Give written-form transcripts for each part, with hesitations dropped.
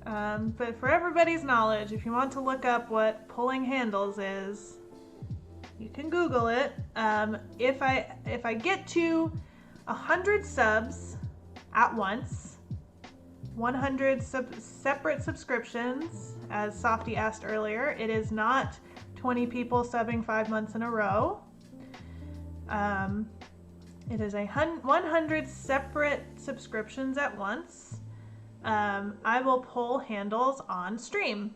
But for everybody's knowledge, if you want to look up what pulling handles is, you can Google it. If I get to 100 subs at once, 100 separate subscriptions, as Softy asked earlier, it is not 20 people subbing 5 months in a row. It is 100 separate subscriptions at once. I will pull handles on stream.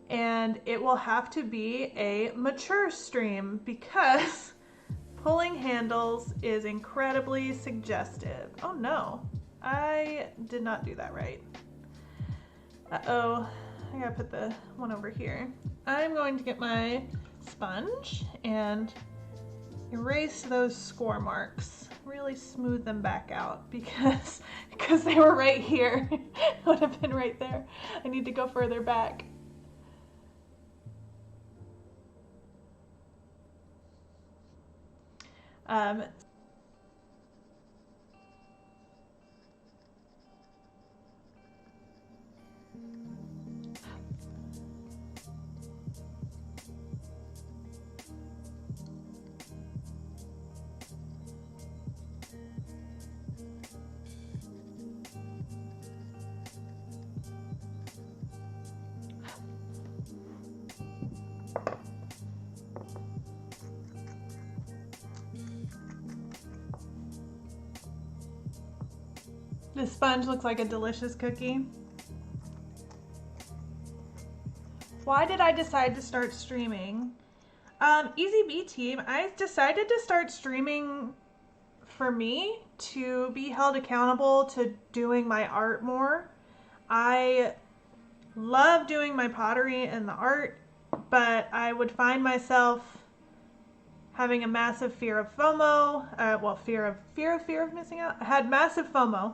And it will have to be a mature stream because pulling handles is incredibly suggestive. Oh no, I did not do that right. Uh-oh, I gotta put the one over here. I'm going to get my sponge and erase those score marks. Really smooth them back out because they were right here. Would have been right there. I need to go further back. This sponge looks like a delicious cookie. Why did I decide to start streaming? Easy B team, I decided to start streaming for me to be held accountable to doing my art more. I love doing my pottery and the art, but I would find myself having a massive fear of FOMO. Fear of missing out. I had massive FOMO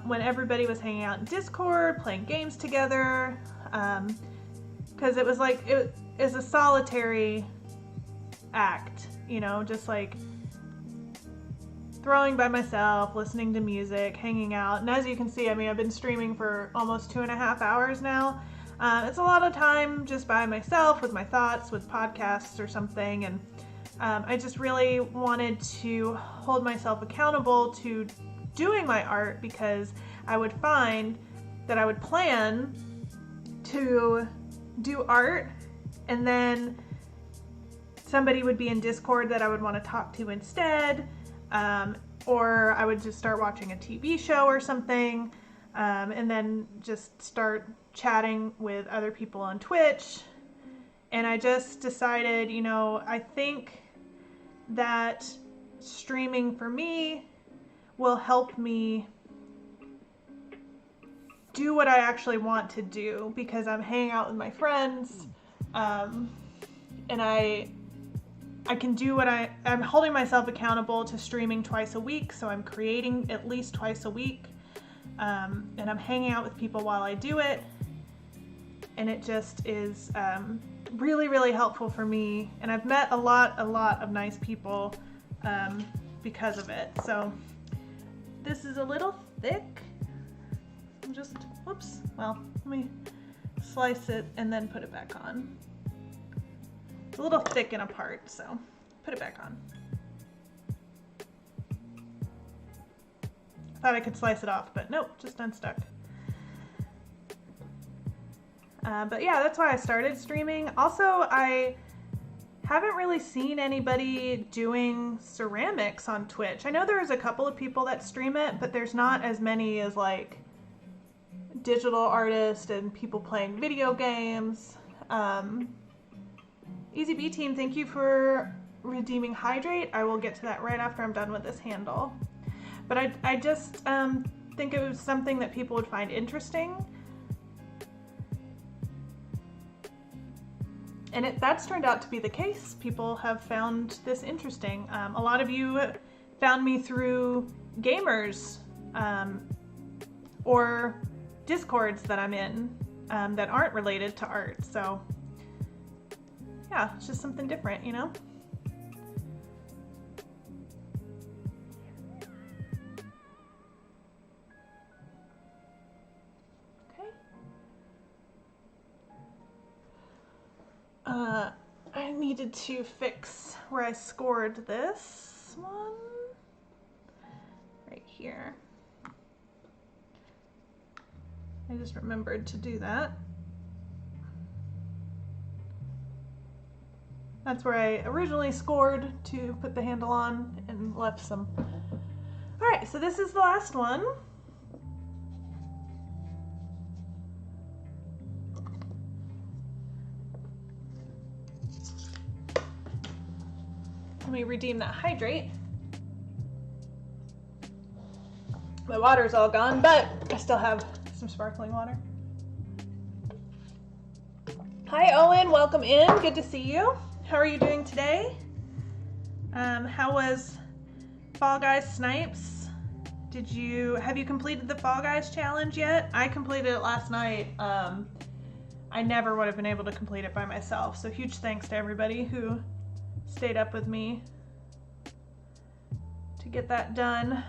when everybody was hanging out in Discord, playing games together, because it was like it is a solitary act, you know, just like throwing by myself, listening to music, hanging out. And as you can see, I mean, I've been streaming for almost 2.5 hours now. It's a lot of time just by myself with my thoughts, with podcasts or something, and I just really wanted to hold myself accountable to doing my art because I would find that I would plan to do art and then somebody would be in Discord that I would want to talk to instead, or I would just start watching a TV show or something, and then just start chatting with other people on Twitch. And I just decided, you know, I think that streaming for me will help me do what I actually want to do because I'm hanging out with my friends, and I can do what I'm holding myself accountable to streaming twice a week, so I'm creating at least twice a week, and I'm hanging out with people while I do it, and it just is really, really helpful for me, and I've met a lot of nice people because of it. So this is a little thick. I'm just, whoops, well, let me slice it and then put it back on. It's a little thick and apart, so put it back on. I thought I could slice it off, but nope, just unstuck. But yeah, that's why I started streaming. Also, I haven't really seen anybody doing ceramics on Twitch. I know there's a couple of people that stream it, but there's not as many as like digital artists and people playing video games. Easy B team, thank you for redeeming Hydrate. I will get to that right after I'm done with this handle. But I just think it was something that people would find interesting. And that's turned out to be the case. People have found this interesting. A lot of you found me through gamers or Discords that I'm in that aren't related to art. So yeah, it's just something different, you know? needed to fix where I scored this one right here. I just remembered to do that. That's where I originally scored to put the handle on and left some. All right, so this is the last one. Let me redeem that hydrate. My water's all gone, but I still have some sparkling water. Hi Owen, welcome in. Good to see you. How are you doing today? How was Fall Guys Snipes? Have you completed the Fall Guys challenge yet? I completed it last night. I never would have been able to complete it by myself, so huge thanks to everybody who stayed up with me to get that done.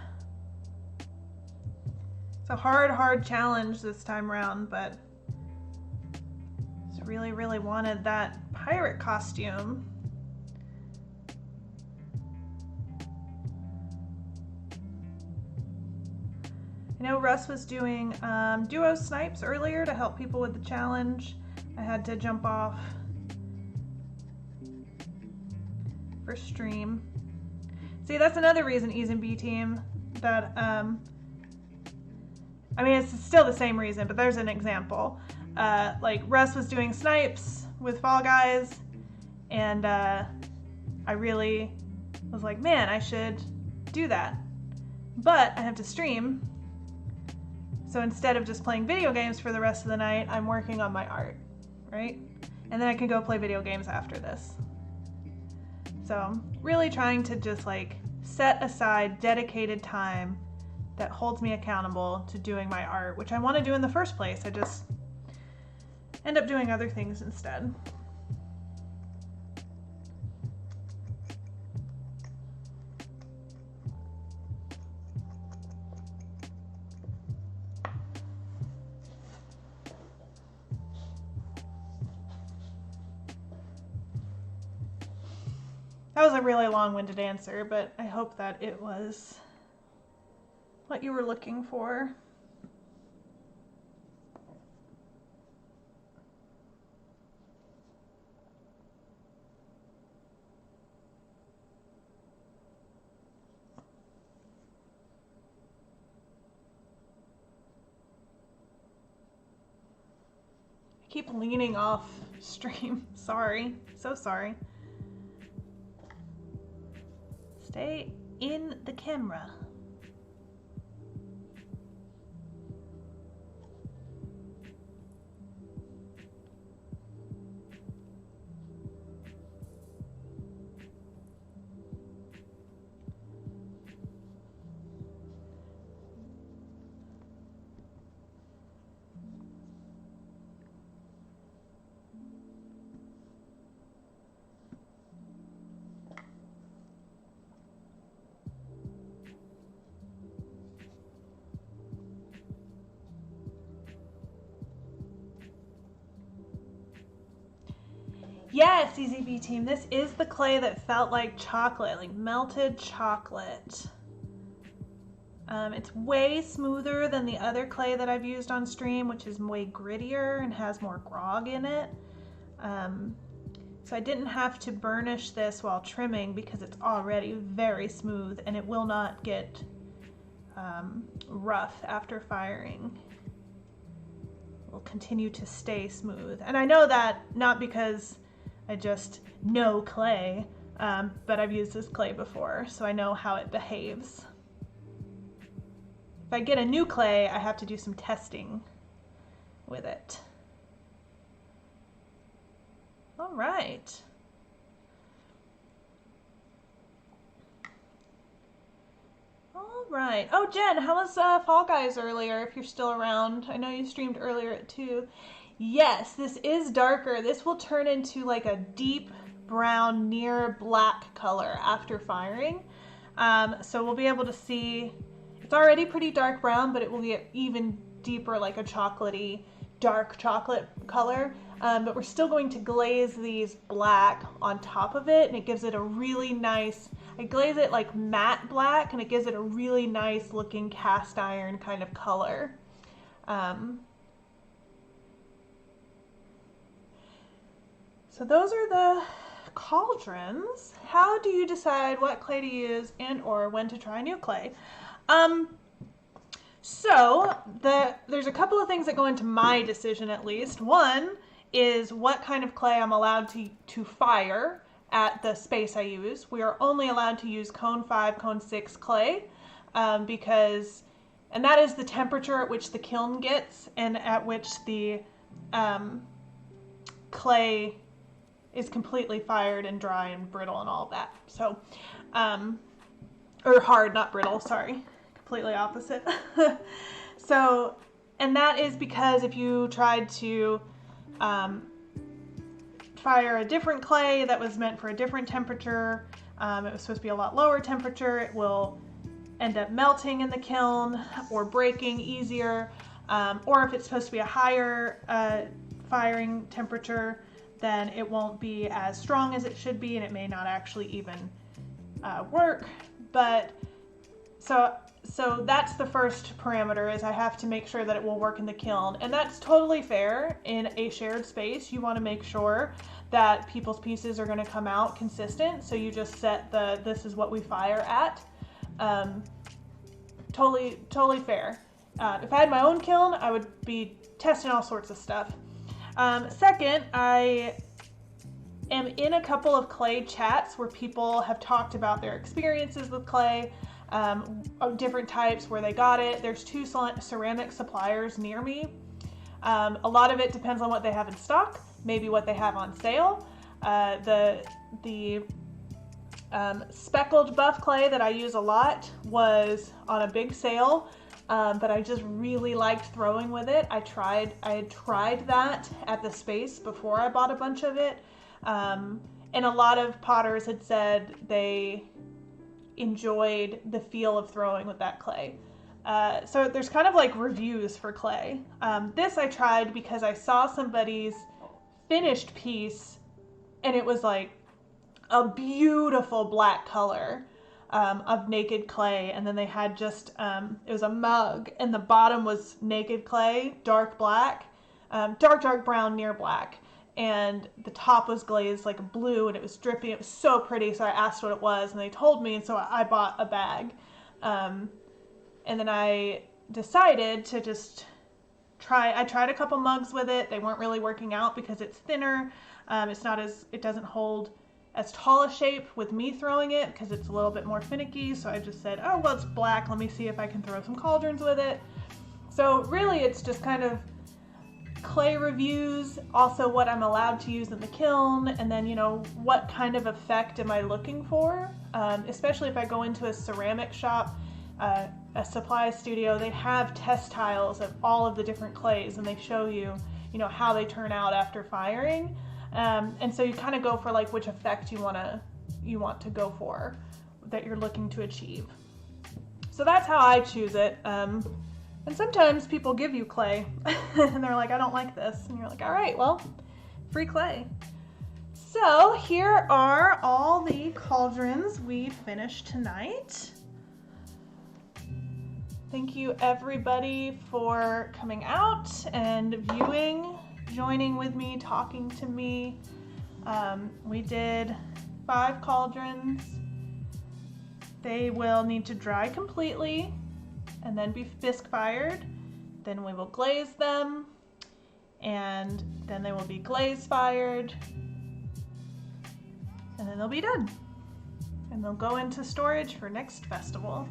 It's a hard challenge this time around, but just really wanted that pirate costume. I know Russ was doing duo snipes earlier to help people with the challenge. I had to jump off for stream. See, that's another reason E's and B team that, I mean, it's still the same reason, but there's an example. Like Russ was doing snipes with Fall Guys, and I really was like, man, I should do that. But I have to stream. So instead of just playing video games for the rest of the night, I'm working on my art, right? And then I can go play video games after this. So really trying to just like set aside dedicated time that holds me accountable to doing my art, which I want to do in the first place. I just end up doing other things instead. That was a really long-winded answer, but I hope that it was what you were looking for. I keep leaning off stream. Sorry. So sorry. Stay in the camera. Yes, EZB team, this is the clay that felt like chocolate, like melted chocolate. It's way smoother than the other clay that I've used on stream, which is way grittier and has more grog in it. So I didn't have to burnish this while trimming because it's already very smooth and it will not get rough after firing. It will continue to stay smooth. And I know that not because I just know clay, but I've used this clay before, so I know how it behaves. If I get a new clay, I have to do some testing with it. All right. All right. Oh, Jen, how was Fall Guys earlier, if you're still around? I know you streamed earlier at 2. Yes, this is darker. This will turn into like a deep brown, near black color after firing. So we'll be able to see, it's already pretty dark brown, but it will get even deeper, like a chocolatey, dark chocolate color but we're still going to glaze these black on top of it, and it gives it a really nice, I glaze it like matte black, and it gives it a really nice looking cast iron kind of color. So those are the cauldrons. How do you decide what clay to use and or when to try new clay? There's a couple of things that go into my decision, at least. One is what kind of clay I'm allowed to fire at the space I use. We are only allowed to use cone 5, cone 6 clay and that is the temperature at which the kiln gets and at which the clay is completely fired and dry and brittle and all of that. So, or hard, not brittle, sorry. Completely opposite. So, and that is because if you tried to fire a different clay that was meant for a different temperature, it was supposed to be a lot lower temperature, it will end up melting in the kiln or breaking easier. Or if it's supposed to be a higher firing temperature, then it won't be as strong as it should be and it may not actually even work. But so that's the first parameter, is I have to make sure that it will work in the kiln. And that's totally fair in a shared space. You want to make sure that people's pieces are going to come out consistent. So you just set this is what we fire at. Totally fair. If I had my own kiln, I would be testing all sorts of stuff. Second, I am in a couple of clay chats where people have talked about their experiences with clay, of different types, where they got it. There's 2 ceramic suppliers near me. A lot of it depends on what they have in stock, maybe what they have on sale. The speckled buff clay that I use a lot was on a big sale, but I just really liked throwing with it. I had tried that at the space before I bought a bunch of it, and a lot of potters had said they enjoyed the feel of throwing with that clay. So there's kind of like reviews for clay. This I tried because I saw somebody's finished piece and it was like a beautiful black color of naked clay, and then they had just it was a mug and the bottom was naked clay, dark black, dark brown near black, and the top was glazed like blue and it was dripping. It was so pretty, so I asked what it was and they told me, and so I bought a bag. And then I decided to just I tried a couple mugs with it. They weren't really working out because it's thinner. It doesn't hold as tall a shape with me throwing it because it's a little bit more finicky. So I just said, oh, well, it's black. Let me see if I can throw some cauldrons with it. So really it's just kind of clay reviews, also what I'm allowed to use in the kiln, and then, what kind of effect am I looking for? Especially if I go into a ceramic shop, a supply studio, they have test tiles of all of the different clays and they show you, how they turn out after firing. And so you kind of go for like which effect you want to go for, that you're looking to achieve. So that's how I choose it. And sometimes people give you clay and they're like, I don't like this. And you're like, all right, well, free clay. So here are all the cauldrons we finished tonight. Thank you everybody for coming out and viewing, joining with me, talking to me. We did 5 cauldrons. They will need to dry completely and then be bisque fired. Then we will glaze them, and then they will be glaze fired, and then they'll be done. And they'll go into storage for next festival.